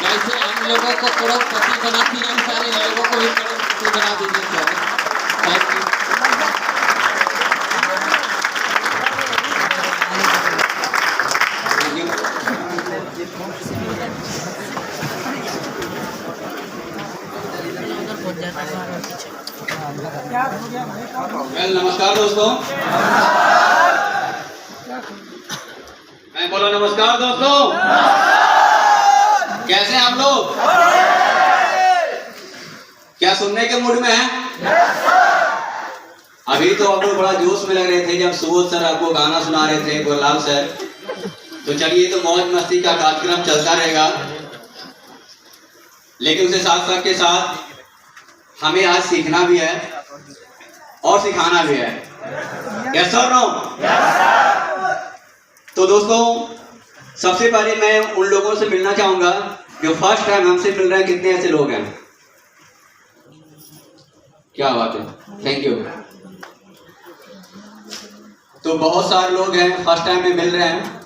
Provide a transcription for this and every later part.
जैसे हम लोगों को करोड़पति बनाती है सर, इन लोगों को भी करोड़पति बना दीजिए सर। Thank you. नमस्कार दोस्तों। मैं बोला नमस्कार दोस्तों। कैसे हैं आप लोग? क्या सुनने के मूड में हैं? अभी तो आप लोग बड़ा जोश में लग रहे थे जब सुबोध सर आपको गाना सुना रहे थे, गुरलाल सर। तो चलिए, तो मौज मस्ती का कार्यक्रम चलता रहेगा, लेकिन उसके साथ साथ के साथ हमें आज सीखना भी है और सिखाना भी है। यस और नो? तो दोस्तों, सबसे पहले मैं उन लोगों से मिलना चाहूंगा जो फर्स्ट टाइम हमसे मिल रहे हैं। कितने ऐसे लोग हैं? क्या बात है, थैंक यू। तो बहुत सारे लोग हैं फर्स्ट टाइम में मिल रहे हैं।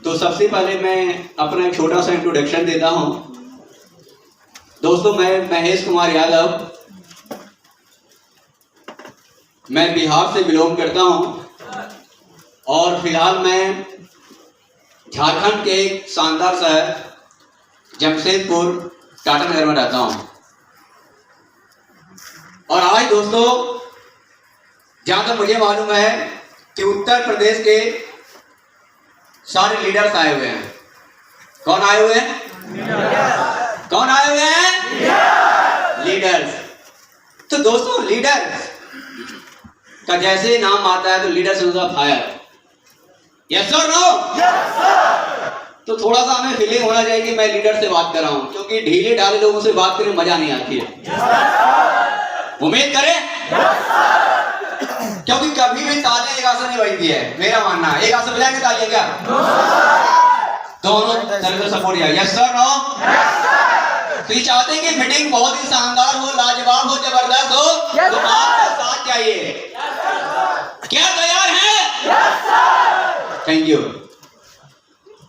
तो सबसे पहले मैं अपना एक छोटा सा इंट्रोडक्शन देता हूं। दोस्तों, मैं महेश कुमार यादव, मैं बिहार से बिलोंग करता हूं और फिलहाल मैं झारखंड के एक शानदार शहर जमशेदपुर टाटा नगर में रहता हूं। और आज दोस्तों, जहां तक मुझे मालूम है कि उत्तर प्रदेश के सारे लीडर्स आए हुए हैं। कौन आए हुए हैं? कौन आए हुए हैं? लीडर्स। तो दोस्तों, लीडर्स का जैसे नाम आता है तो लीडर से मतलब फायर। यस और नो? तो थोड़ा सा हमें फीलिंग होना चाहिए कि मैं लीडर से बात कर रहा हूं, क्योंकि ढीले ढाले लोगों से बात करने में मजा नहीं आती है। उम्मीद करें, क्योंकि कभी भी तालियां एक आसन नहीं बजती है, मेरा मानना है। एक आसन बजाएंगे तालियां क्या? दोनों तरफ से सपोर्ट है। Yes sir, no? तो ये चाहते हैं कि मीटिंग बहुत ही शानदार हो, लाजवाब हो, जबरदस्त हो, तो आपका साथ चाहिए। क्या तैयार हैं? Thank you.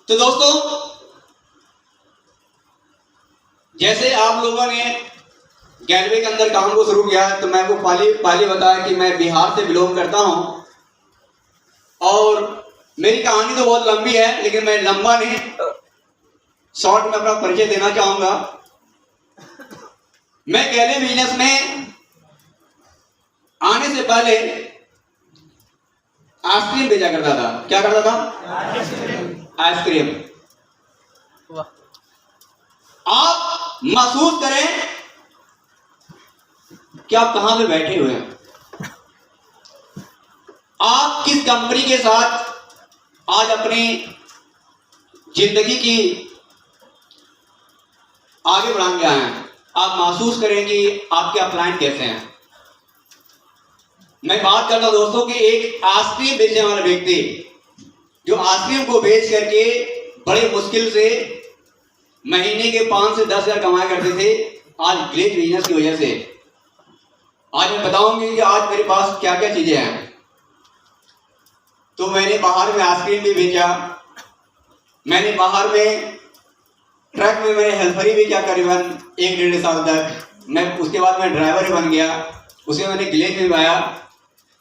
तो दोस्तों, जैसे आप लोगों ने गैलरी के अंदर काम को शुरू किया, तो मैं आपको पहले बताया कि मैं बिहार से बिलोंग करता हूं। और मेरी कहानी तो बहुत लंबी है, लेकिन मैं लंबा नहीं, शॉर्ट में अपना परिचय देना चाहूंगा। मैं गैलरी बिजनेस में आने से पहले आइसक्रीम बेचा करता था। क्या करता था? आइसक्रीम। आप महसूस करें कि आप कहां पे बैठे हुए हैं, आप किस कंपनी के साथ आज अपनी जिंदगी की आगे बढ़ाने आए हैं। आप महसूस करें कि आपके अपलाइन कैसे हैं। मैं बात करता हूं दोस्तों कि एक आइसक्रीम बेचने वाला व्यक्ति जो आइसक्रीम को बेच करके बड़े मुश्किल से महीने के 5 से 10 हजार कमाया करते थे, आज ग्लेज बिजनेस की वजह से आज मैं बताऊंगी कि आज मेरे पास क्या क्या चीजें हैं। तो मैंने बाहर में आइसक्रीम भी बेचा, मैंने बाहर में ट्रक में मैंने हेल्परी भी किया करीबन 1-1.5 साल तक। मैं उसके बाद मैं ड्राइवर भी बन गया, उसे मैंने ग्लेज में पाया।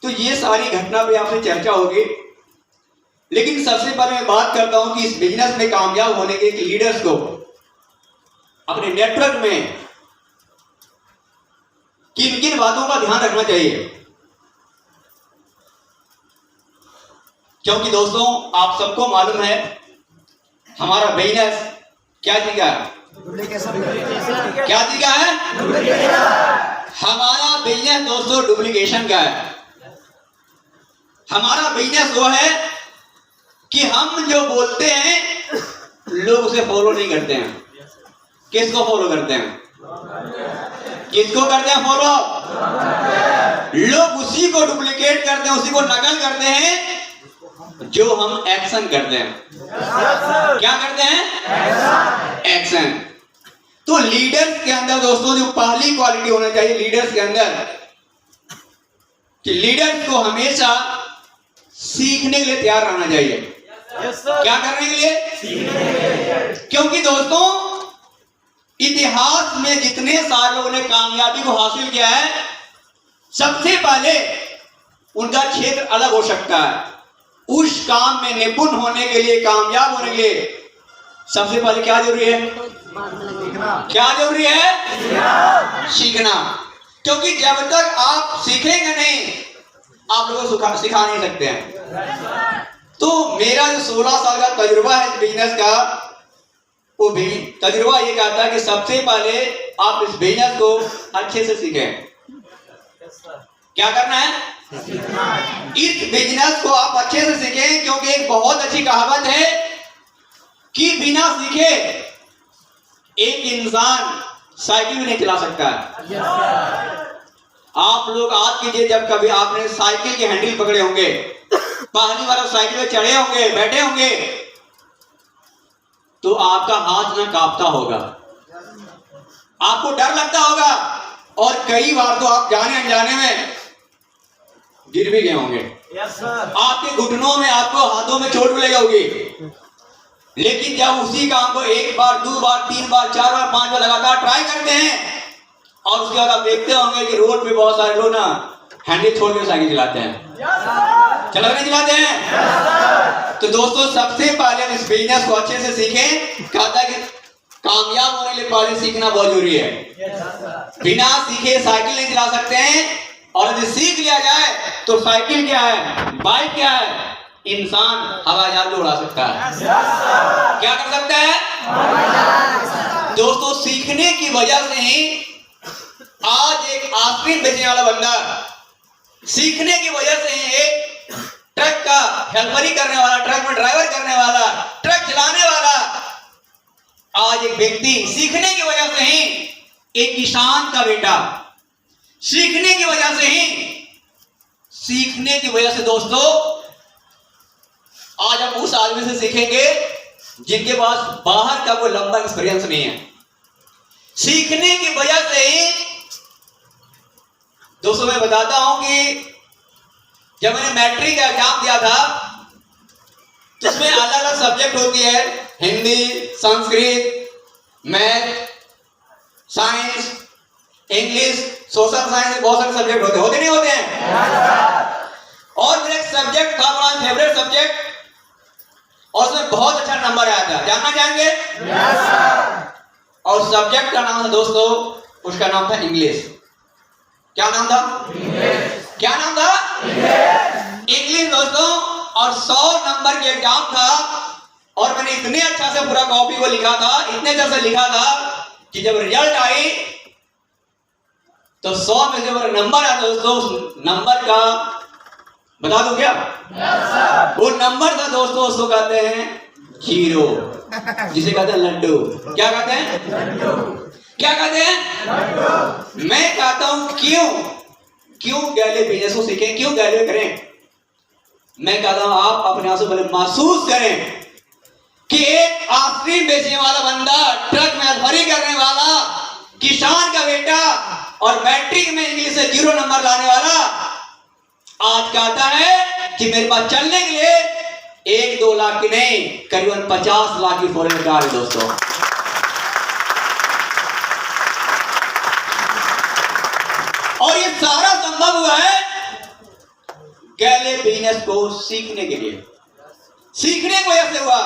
तो ये सारी घटना पे आपसे चर्चा होगी, लेकिन सबसे पहले मैं बात करता हूं कि इस बिजनेस में कामयाब होने के लीडर्स को अपने नेटवर्क में किन किन बातों का ध्यान रखना चाहिए। क्योंकि दोस्तों, आप सबको मालूम है हमारा बिजनेस क्या चीज का है? क्या चीज का है? हमारा बिजनेस दोस्तों डुप्लीकेशन का है। हमारा बिजनेस वो है कि हम जो बोलते हैं लोग उसे फॉलो नहीं करते हैं। किसको फॉलो करते हैं? किसको करते हैं फॉलो? लोग उसी को डुप्लीकेट करते हैं, उसी को नकल करते हैं जो हम एक्शन करते हैं। क्या करते हैं? एक्शन। तो लीडर्स के अंदर दोस्तों जो पहली क्वालिटी होना चाहिए लीडर्स के अंदर, कि लीडर्स को हमेशा सीखने के लिए तैयार रहना चाहिए। क्या करने के लिए? क्योंकि दोस्तों इतिहास में जितने सारे लोगों ने कामयाबी को हासिल किया है, सबसे पहले उनका क्षेत्र अलग हो सकता है। उस काम में निपुण होने के लिए, कामयाब होने के लिए सबसे पहले क्या जरूरी है? क्या जरूरी है? सीखना। क्योंकि जब तक आप सीखेंगे नहीं, आप लोगों को सिखा नहीं सकते हैं। तो मेरा जो 16 साल का तजुर्बा है इस बिजनेस का, वो भी तजुर्बा ये कहता है कि सबसे पहले आप इस बिजनेस को अच्छे से सीखें। क्या करना है? इस बिजनेस को आप अच्छे से सीखें, क्योंकि एक बहुत अच्छी कहावत है कि बिना सीखे एक इंसान साइकिल भी नहीं चला सकता है। आप लोग आज कीजिए, जब कभी आपने साइकिल के हैंडल पकड़े होंगे, पहली बार साइकिल में चढ़े होंगे, बैठे होंगे, तो आपका हाथ ना कांपता होगा, आपको डर लगता होगा, और कई बार तो आप जाने अनजाने में गिर भी गए होंगे। आपके घुटनों में, आपको हाथों में चोट भी लगी होगी। लेकिन जब उसी काम को एक बार, दो बार, तीन बार, चार बार, पांच बार लगातार ट्राई करते हैं, और उसके बाद आप देखते होंगे कि रोड पे बहुत सारे लोग ना हैंडल छोड़ कर साइकिल चलाते हैं। चलाते हैं। तो दोस्तों सबसे पहले हम इस बिजनेस को अच्छे से सीखें। कहता है कि कामयाब होने के लिए पहले सीखना बहुत जरूरी है। बिना सीखे साइकिल नहीं चला सकते हैं, और यदि सीख लिया जाए तो साइकिल क्या है, बाइक क्या है, इंसान हवाई जहाज उड़ा सकता है। क्या कर सकता है? दोस्तों सीखने की वजह से ही आज एक आइसक्रीम बेचने वाला बंदा, सीखने की वजह से ही एक ट्रक का हेल्परी करने वाला, ट्रक में ड्राइवर करने वाला, ट्रक चलाने वाला, आज एक व्यक्ति सीखने की वजह से ही एक किसान का बेटा, सीखने की वजह से दोस्तों आज हम उस आदमी से सीखेंगे जिनके पास बाहर का कोई लंबा एक्सपीरियंस नहीं है। सीखने की वजह से ही दोस्तों मैं बताता हूं कि जब मैंने मैट्रिक का एग्जाम दिया था, तो उसमें अलग अलग सब्जेक्ट होती है, Hindi, Sanskrit, math, science, English, social science, बहुत सारे सब्जेक्ट होते नहीं होते हैं। और मेरा एक सब्जेक्ट था, मेरा फेवरेट सब्जेक्ट, और उसमें बहुत अच्छा नंबर आया था। जानना चाहेंगे? और सब्जेक्ट का नाम था दोस्तों, उसका नाम था इंग्लिश। क्या नाम था? क्या नाम था? इंग्लिश दोस्तों। और 100 नंबर के एग्जाम था, और मैंने इतने अच्छा से पूरा कॉपी को लिखा था, इतने अच्छा से लिखा था कि जब रिजल्ट आई तो 100 में जब नंबर आया दोस्तों, उस नंबर का बता दूं क्या? वो नंबर था दोस्तों, उसको कहते हैं 0, जिसे कहते हैं लड्डू। क्या कहते हैं? क्या कहते हैं? मैं कहता हूं क्यों गैले बिजनेस को सीखें, क्यों गैले करें? मैं कहता हूं आप अपने आप से पहले महसूस करें कि एक आइसक्रीम बेचने वाला बंदा, ट्रक में हेल्परी करने वाला, किसान का बेटा, और मैट्रिक में इंग्लिश से 0 नंबर लाने वाला आज कहता है कि मेरे पास चलने के लिए 1-2 लाख की नहीं, करीबन 50 लाख की फॉरेन कार है दोस्तों। और ये सारा संभव हुआ है गैले बिजनेस को सीखने के लिए, सीखने की वजह से हुआ।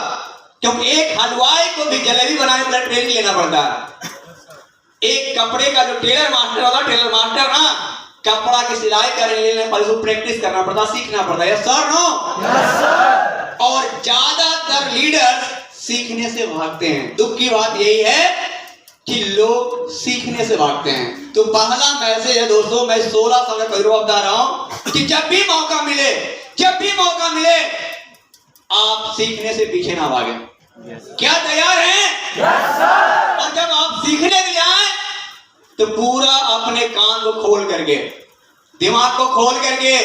क्योंकि एक हलवाई को भी जलेबी बनाने के लिए ट्रेनिंग लेना पड़ता है। एक कपड़े का जो टेलर मास्टर होता है, टेलर मास्टर ना, कपड़ा की सिलाई करने के लिए प्रैक्टिस करना पड़ता, सीखना पड़ता है। Yes sir, no? Yes sir. और ज्यादातर लीडर्स सीखने से भागते हैं। दुख की बात यही है कि लोग सीखने से भागते हैं। तो पहला मैसेज है दोस्तों, मैं 16 साल का तजुर्बा बता रहा हूं कि जब भी मौका मिले आप सीखने से पीछे ना भागे। क्या तैयार हैं? Yes sir. और जब आप सीखने के लिए आए तो पूरा अपने कान को खोल करके, दिमाग को खोल करके,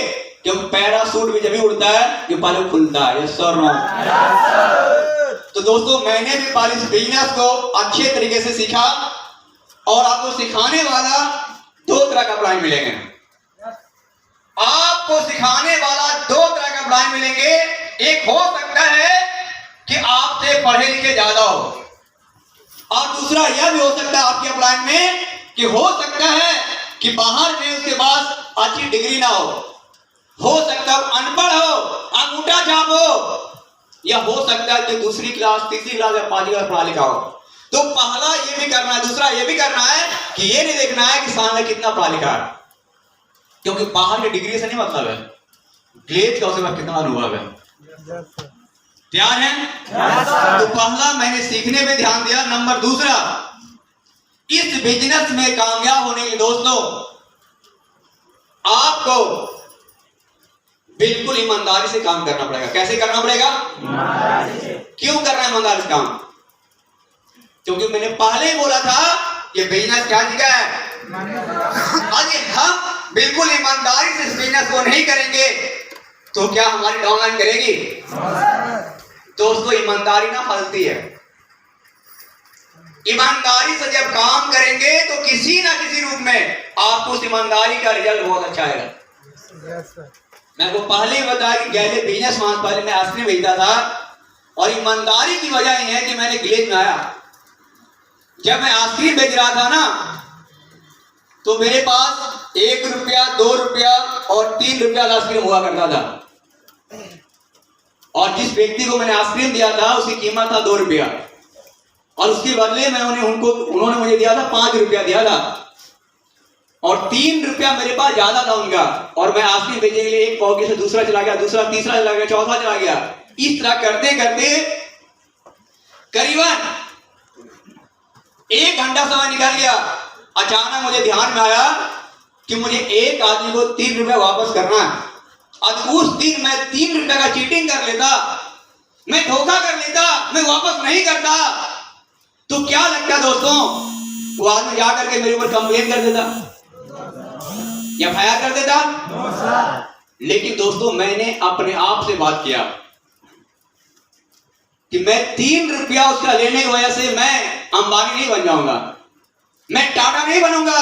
क्योंकि पैराशूट भी जब भी उड़ता है ये पहले खुलता है। Yes sir, no? तो दोस्तों मैंने भी पहले इस बिजनेस को अच्छे तरीके से सीखा, और आपको सिखाने वाला 2 तरह का एम्प्लॉय मिलेंगे। आपको सिखाने वाला 2 तरह का एम्प्लॉय मिलेंगे। एक हो सकता है पढ़े लिखे ज्यादा हो। और दूसरा यह भी हो सकता है आपके अपलाइन में कि हो सकता है कि बाहर में उसके पास अच्छी डिग्री ना हो सकता है अनपढ़ हो, अंगूठा छाप हो, या हो सकता है कि दूसरी क्लास, तीसरी क्लास या 5वीं क्लास पढ़ा लिखा हो। तो पहला ये भी करना है, दूसरा ये भी करना है कि ये नहीं देखना है कि सामने कितना पढ़ा लिखा है, क्योंकि बाहर की डिग्री से नहीं मतलब है, ग्लेज का उसके बाद कितना अनुभव है। तैयार हैं? तो पहला मैंने सीखने पे ध्यान दिया। नंबर दूसरा, इस बिजनेस में कामयाब होने के लिए दोस्तों आपको बिल्कुल ईमानदारी से काम करना पड़ेगा। कैसे करना पड़ेगा? क्यों करना है ईमानदारी से काम? क्योंकि मैंने पहले ही बोला था ये बिजनेस क्या जगह है। अगर हम बिल्कुल ईमानदारी से इस बिजनेस को नहीं करेंगे तो क्या हमारी डाउनलाइन करेगी? दोस्तों ईमानदारी ना फलती है। ईमानदारी से जब काम करेंगे तो किसी ना किसी रूप में आपको उस ईमानदारी का रिजल्ट बहुत अच्छा आएगा। मैं को पहले ही बताया कि गैले बिजनेस पहले मैं आइसक्रीम बेचता था, और ईमानदारी की वजह यह है कि मैंने ग्लेज में आया। जब मैं आइसक्रीम बेच रहा था ना, तो मेरे पास 1 रुपया, 2 रुपया और 3 रुपया का आइसक्रीम हुआ करता था, और जिस व्यक्ति को मैंने आइसक्रीम दिया था उसकी कीमत था 2 रुपया, और उसके बदले में उन्होंने मुझे दिया था 5 रुपया दिया था, और 3 रुपया मेरे पास ज्यादा था उनका, और मैं आइसक्रीम बेचने के लिए एक पॉकेट से दूसरा चला गया, दूसरा तीसरा चला गया, चौथा चला गया। इस तरह करते करते करीबन 1 घंटा समय निकल गया। अचानक मुझे ध्यान में आया कि मुझे एक आदमी को 3 रुपया वापस करना है। अब उस दिन मैं 3 रुपया का चीटिंग कर लेता, मैं धोखा कर लेता, मैं वापस नहीं करता, तो क्या लगता दोस्तों, वो आदमी जाकर के मेरे ऊपर कंप्लेन कर देता, एफआईआर कर देता। लेकिन दोस्तों मैंने अपने आप से बात किया कि मैं 3 रुपया उसका लेने की वजह से मैं अंबानी नहीं बन जाऊंगा, मैं टाटा नहीं बनूंगा,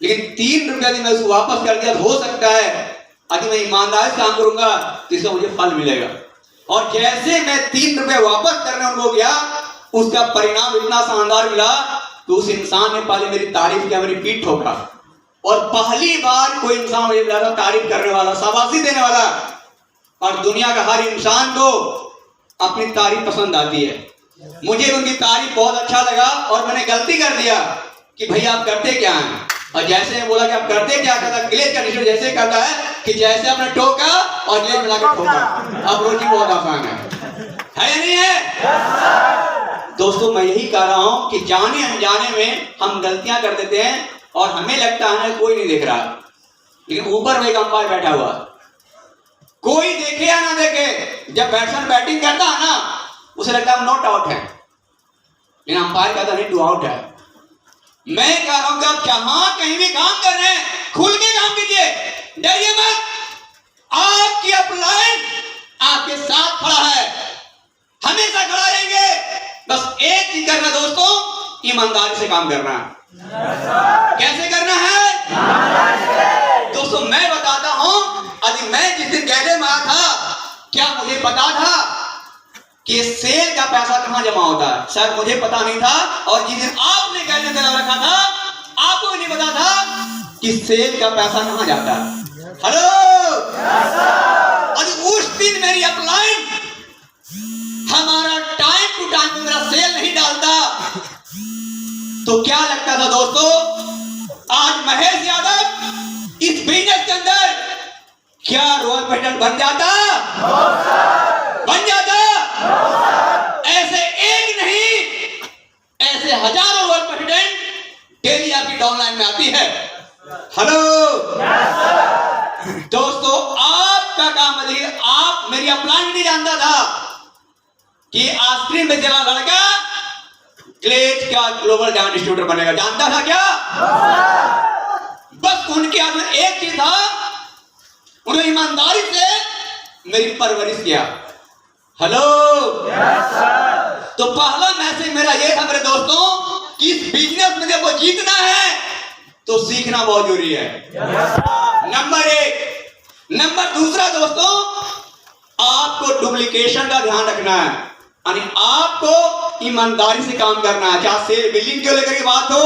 लेकिन 3 रुपया मैं उसको वापस कर दिया। हो सकता है अगर मैं ईमानदारी से काम करूंगा तो इसका मुझे फल मिलेगा। और जैसे मैं 3 रुपया वापस करने उनको गया, उसका परिणाम इतना शानदार मिला तो उस इंसान ने पहले मेरी तारीफ किया, मेरी पीठ ठोका, और पहली बार कोई इंसान मुझे मिला था तारीफ करने वाला, शाबाशी देने वाला। और दुनिया का हर इंसान को अपनी तारीफ पसंद आती है। मुझे उनकी तारीफ बहुत अच्छा लगा, और मैंने गलती कर दिया कि भैया आप करते क्या हैं, और जैसे बोला कि आप करते क्या, करता ग्लेज का डिश जैसे करता है कि जैसे आपने टोका और ग्लेज मिलाकर ठोका। अब रोटी बहुत आसान है या नहीं है? दोस्तों मैं यही कह रहा हूं कि जाने अनजाने में हम गलतियां कर देते हैं, और हमें लगता है कोई नहीं देख रहा, लेकिन ऊपर में एक अंपायर बैठा हुआ, कोई देखे या ना देखे, जब बैट्समैन बैटिंग करता है ना उसे लगता है नॉट आउट है, लेकिन अंपायर कहता नहीं 2 आउट है। मैं कह रहा हूं कि आप जहां कहीं भी काम कर रहे हैं खुल के काम कीजिए, डरिए मत। आपकी अपलाइन आपके साथ खड़ा है, हमेशा खड़ा रहेंगे। बस एक चीज करना दोस्तों, ईमानदारी से काम करना है। कैसे करना है दोस्तों? मैं बताता हूं, अभी मैं जिस दिन गैले में आया था, क्या मुझे पता था कि सेल का पैसा कहां जमा होता है? शायद मुझे पता नहीं था। और जिस दिन आपने गैले में रखा था, आपको नहीं पता था कि सेल का पैसा कहां जाता है। हेलो, और उस दिन मेरी अपलाइन हमारा टाइम टू टाइम मेरा सेल नहीं डालता, तो क्या लगता था दोस्तों, आज महेश यादव इस बिजनेस के अंदर क्या रॉयल प्रेसिडेंट बन जाता? बन जाता। ऐसे एक नहीं, ऐसे हजारों रॉयल प्रेसिडेंट डेली आपकी डाउनलाइन में आती है। हेलो दोस्तों, आपका काम है, आप मेरी अपलाइन नहीं जानता था कि आइसक्रीम में चला लड़का ग्लेज का ग्लोबल डायमंड डिस्ट्रीब्यूटर बनेगा। जानता था क्या? बस उनके हाथ में एक चीज था, उन्होंने ईमानदारी से मेरी परवरिश किया। हेलो तो पहला मैसेज मेरा ये था मेरे दोस्तों कि इस बिजनेस में जब वो जीतना है तो सीखना बहुत जरूरी है। नंबर 1। नंबर दूसरा दोस्तों, आपको डुप्लीकेशन का ध्यान रखना है। यानी आपको ईमानदारी से काम करना है, चाहे सेल बिल्डिंग को लेकर की बात हो,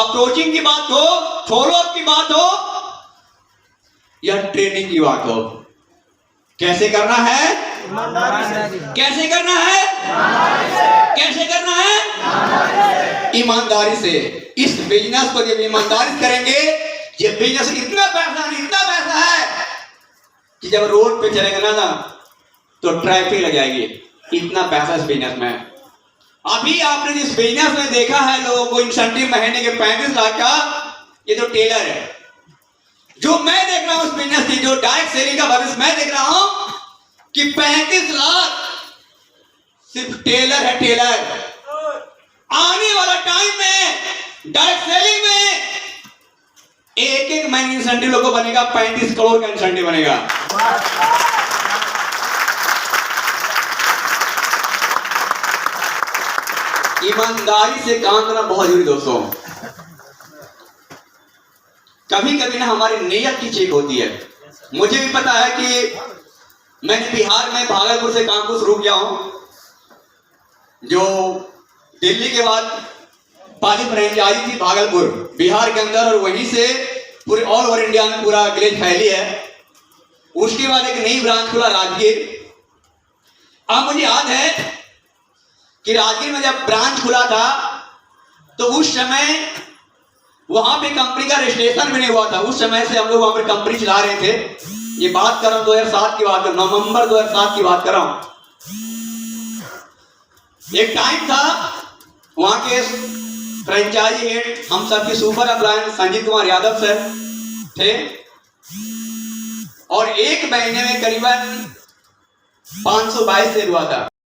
अप्रोचिंग की बात हो, फॉलोअप की बात हो या ट्रेनिंग की बात हो। कैसे करना है? कैसे करना है? कैसे करना है? ईमानदारी से। इस बिजनेस को जब ईमानदारी से करेंगे, ये बिजनेस इतना पैसा है कि जब रोड पे चलेंगे ना तो ट्रैफिक लग जाएगी। इतना पैसा इस बिजनेस में। अभी आपने जिस बिजनेस में देखा है लोगों को इंसेंटिव महीने के 35 लाख का, ये तो टेलर है। जो मैं देख रहा हूं उस बिजनेस की, जो डायरेक्ट सेलिंग का भविष्य मैं देख रहा हूं कि 35 लाख सिर्फ टेलर है। टेलर आने वाला टाइम में डायरेक्ट सेलिंग में एक महीने इंसेंटिव लोगों को बनेगा, 35 करोड़ का इंसेंटिव बनेगा। ईमानदारी से काम करना बहुत जरूरी दोस्तों। कभी कभी ना हमारी नीयत की चेक होती है। मुझे भी पता है कि मैंने बिहार में भागलपुर से काम को शुरू किया हूं, जो दिल्ली के बाद पहली फ्रेंचाइजी थी भागलपुर बिहार के अंदर, और वहीं से पूरे ऑल ओवर इंडिया में पूरा ग्लेज फैली है। उसके बाद एक नई ब्रांच खुला राजगीर। अब मुझे याद है कि राजगीर में जब ब्रांच खुला था तो उस समय वहां पे कंपनी का रजिस्ट्रेशन भी नहीं हुआ था। उस समय से हम लोग वहां पर कंपनी चला रहे थे। ये बात कर रहा हूं 2007 की बात कर, नवंबर 2007 की बात कर रहा हूं। एक टाइम था वहां के फ्रेंचाइजी हेड हम सबके super appliance Sanjeet Kumar Yadav sir थे, और एक महीने में करीबन 522 सेल हुआ था।